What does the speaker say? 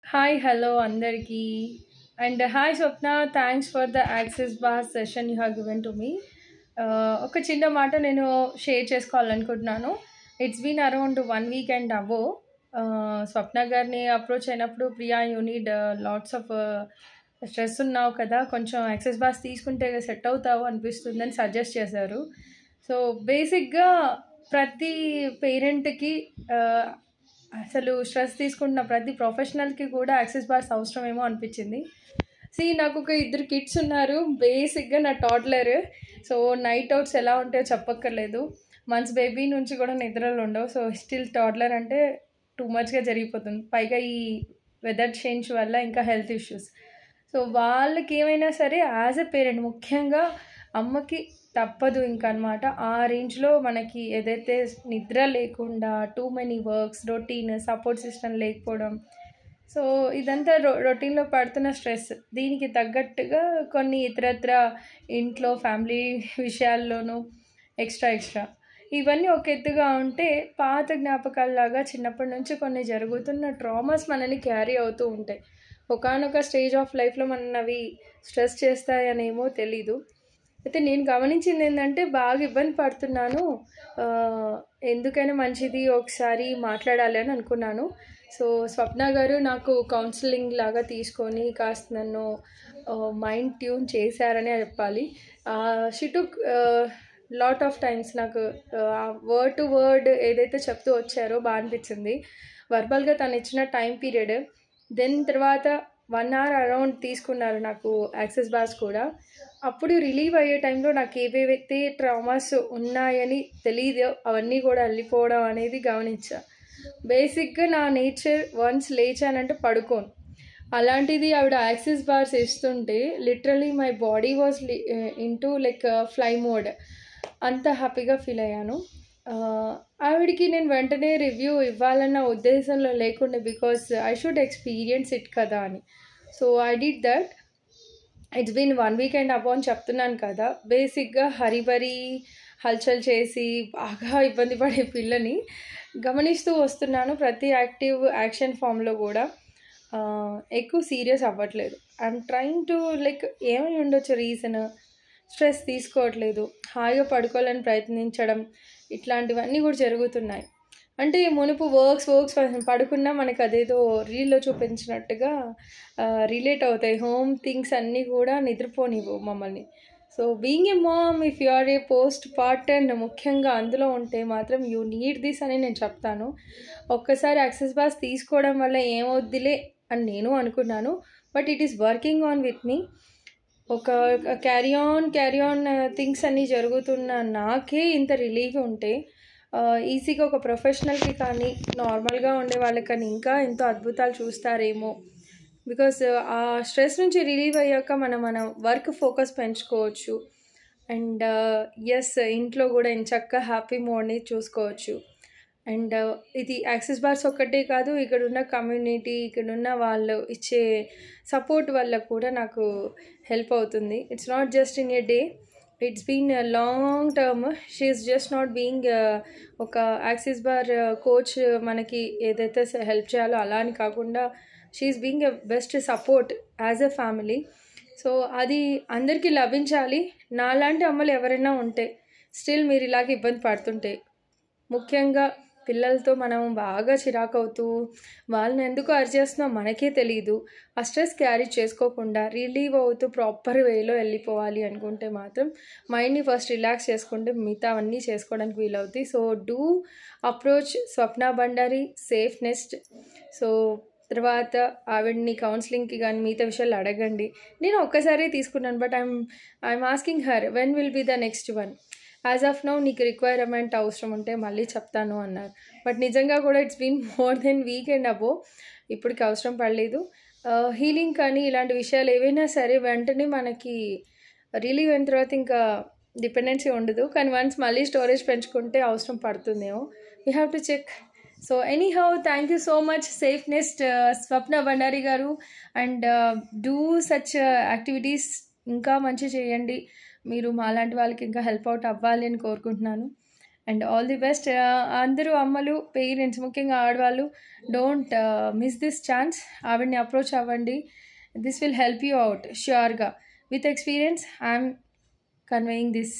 Hi, hello, Andarki. And hi, Swapna. Thanks for the access bar session you have given to me. ఒక చిన్న మాట నేను share చేసుకోవాలనుకుంటున్నాను. It's been around 1 week and అబో స్వప్న గారిని approach అయినప్పుడు Priya you need lots of stress ఉన్నావు కదా, కొంచెం యాక్సెస్ బాస్ తీసుకుంటే సెట్ అవుతావు అనిపిస్తుందని సజెస్ట్ చేశారు. సో బేసిక్గా ప్రతి పేరెంట్కి అసలు స్ట్రెస్ తీసుకుంటున్న ప్రతి ప్రొఫెషనల్కి కూడా యాక్సెస్ బార్స్ అవసరమేమో అనిపించింది. నాకు ఒక ఇద్దరు కిడ్స్ ఉన్నారు. బేసిక్గా నా టాడ్లర్. సో నైట్ అవుట్స్ ఎలా ఉంటాయో చెప్పక్కర్లేదు. మంత్స్ బేబీ నుంచి కూడా నిద్రలు ఉండవు. సో స్టిల్ టాడ్లర్ అంటే టూ మచ్గా జరిగిపోతుంది. పైగా ఈ వెదర్ చేంజ్ వల్ల ఇంకా హెల్త్ ఇష్యూస్. సో వాళ్ళకి ఏమైనా సరే యాజ్ ఎ పేరెంట్ ముఖ్యంగా అమ్మకి తప్పదు ఇంకా అనమాట. ఆ రేంజ్లో మనకి ఏదైతే నిద్ర లేకుండా too many works, routine, support system లేకపోవడం, సో ఇదంతా రొటీన్లో పడుతున్న స్ట్రెస్. దీనికి తగ్గట్టుగా కొన్ని ఇతరత్ర ఇంట్లో ఫ్యామిలీ విషయాల్లోనూ ఎక్స్ట్రా ఇవన్నీ ఒక ఎత్తుగా ఉంటే, పాత జ్ఞాపకాలలాగా చిన్నప్పటి నుంచి కొన్ని జరుగుతున్న ట్రామాస్ మనని క్యారీ అవుతూ ఉంటాయి. ఒకానొక స్టేజ్ ఆఫ్ లైఫ్లో మన అవి స్ట్రెస్ చేస్తాయనేమో తెలీదు. అయితే నేను గమనించింది ఏంటంటే బాగా ఇబ్బంది పడుతున్నాను, ఎందుకైనా మంచిది ఒకసారి మాట్లాడాలి అని అనుకున్నాను. సో స్వప్న గారు నాకు కౌన్సిలింగ్ లాగా తీసుకొని కాస్త నన్ను మైండ్ ట్యూన్ చేశారనే చెప్పాలి. She took lot of times. నాకు వర్డ్ టు వర్డ్ ఏదైతే చెప్తూ వచ్చారో బాగా అనిపించింది. వర్బల్గా తను ఇచ్చిన టైం పీరియడ్, దెన్ తర్వాత 1 hour అరౌండ్ తీసుకున్నారు నాకు యాక్సెస్ బార్స్ కూడా. అప్పుడు రిలీవ్ అయ్యే టైంలో నాకు ఏవేవైతే ట్రామాస్ ఉన్నాయని తెలియదో అవన్నీ కూడా వెళ్ళిపోవడం అనేది గమనించా. బేసిక్గా నా నేచర్ వన్స్ లేచానంటే పడుకోను. అలాంటిది ఆవిడ యాక్సెస్ బార్స్ ఇస్తుంటే literally my body was into like fly mode. అంత హ్యాపీగా ఫీల్ అయ్యాను. ఆవిడికి నేను వెంటనే రివ్యూ ఇవ్వాలన్న ఉద్దేశంలో లేకుండా, because I should experience it కదా అని. So I did that. It's been 1 week and above అని చెప్తున్నాను కదా. బేసిక్గా హరిబరి హల్చల్ చేసి బాగా ఇబ్బంది పడే పిల్లని గమనిస్తూ వస్తున్నాను. ప్రతి యాక్షన్ ఫామ్లో కూడా ఎక్కువ సీరియస్ అవ్వట్లేదు. ఐఎమ్ ట్రైంగ్ టు లైక్ ఏమై ఉండొచ్చు రీజన్. స్ట్రెస్ తీసుకోవట్లేదు, హాయిగా పడుకోవాలని ప్రయత్నించడం, ఇట్లాంటివన్నీ కూడా జరుగుతున్నాయి. అంటే మునుపు వర్క్స్ పడుకున్నా మనకు అదేదో రీల్లో చూపించినట్టుగా రిలేట్ అవుతాయి. హోమ్ థింగ్స్ అన్నీ కూడా నిద్రపోనివ్వు మమ్మల్ని. So being a mom, if you are a postpartum ముఖ్యంగా అందులో ఉంటే మాత్రం యూ నీడ్ దిస్ అని నేను చెప్తాను. ఒక్కసారి యాక్సెస్ బాస్ తీసుకోవడం వల్ల ఏమవుద్దిలే అని నేను అనుకున్నాను. But it is working on with me. ఒక క్యారీ ఆన్ థింగ్స్ అన్నీ జరుగుతున్న నాకే ఇంత రిలీఫ్ ఉంటే, ఈజీగా ఒక ప్రొఫెషనల్కి కానీ నార్మల్గా ఉండే వాళ్ళకి కానీ ఇంకా ఎంతో అద్భుతాలు చూస్తారేమో. బికాస్ ఆ స్ట్రెస్ నుంచి రిలీవ్ అయ్యాక మన వర్క్ ఫోకస్ పెంచుకోవచ్చు. అండ్ ఎస్, ఇంట్లో కూడా ఎంచక్క హ్యాపీ మోడ్ని చూసుకోవచ్చు. అండ్ ఇది యాక్సెస్ బార్స్ ఒక్కటే కాదు, ఇక్కడున్న కమ్యూనిటీ, ఇక్కడున్న వాళ్ళు ఇచ్చే సపోర్ట్ వల్ల కూడా నాకు హెల్ప్ అవుతుంది. It's not just in a day, it's been long term. She is just not being ఒక యాక్సెస్ బార్ కోచ్ మనకి ఏదైతే హెల్ప్ చేయాలో అలా అని కాకుండా, she is being a best support as a family. So అది అందరికీ లభించాలి. నాలాంటి అమ్మలు ఎవరైనా ఉంటే, స్టిల్ మీరు ఇలాగ ఇబ్బంది పడుతుంటే, ముఖ్యంగా పిల్లలతో మనం బాగా చిరాకు అవుతూ వాళ్ళని ఎందుకు అరిచేస్తున్నాం మనకే తెలియదు, ఆ స్ట్రెస్ క్యారీ చేసుకోకుండా రిలీవ్ అవుతూ ప్రాపర్ వేలో వెళ్ళిపోవాలి అనుకుంటే మాత్రం మైండ్ని ఫస్ట్ రిలాక్స్ చేసుకుంటే మిగతా అవన్నీ చేసుకోవడానికి వీలవుతాయి. So do approach Swapna Bandari safe nest. So తర్వాత ఆవిడ్ని కౌన్సిలింగ్కి కానీ మిగతా విషయాలు అడగండి. నేను ఒక్కసారి తీసుకున్నాను, but I'm asking her when will be the next one. As of now నీకు రిక్వైర్మెంట్ అవసరం ఉంటే మళ్ళీ చెప్తాను అన్నారు. బట్ నిజంగా కూడా it's been more than week and above, ఇప్పటికి అవసరం పడలేదు. హీలింగ్ కానీ ఇలాంటి విషయాలు ఏవైనా సరే వెంటనే మనకి రిలీవ్ అయిన తర్వాత ఇంకా డిపెండెన్సీ ఉండదు. కానీ వన్స్ మళ్ళీ స్టోరేజ్ పెంచుకుంటే అవసరం పడుతుందేమో. We have to check. So anyhow, thank you so much safe nest Swapna Bandari garu. And do such activities ఇంకా మంచి చేయండి. మీరు మాలాంటి వాళ్ళకి ఇంకా హెల్ప్ అవుట్ అవ్వాలి అని కోరుకుంటున్నాను. And all the best. అందరూ అమ్మలు, పేరెంట్స్, ముఖ్యంగా ఆడవాళ్ళు, డోంట్ మిస్ దిస్ ఛాన్స్. ఆవిడని అప్రోచ్ అవ్వండి. This will help you out ష్యూర్గా. With experience I'm conveying this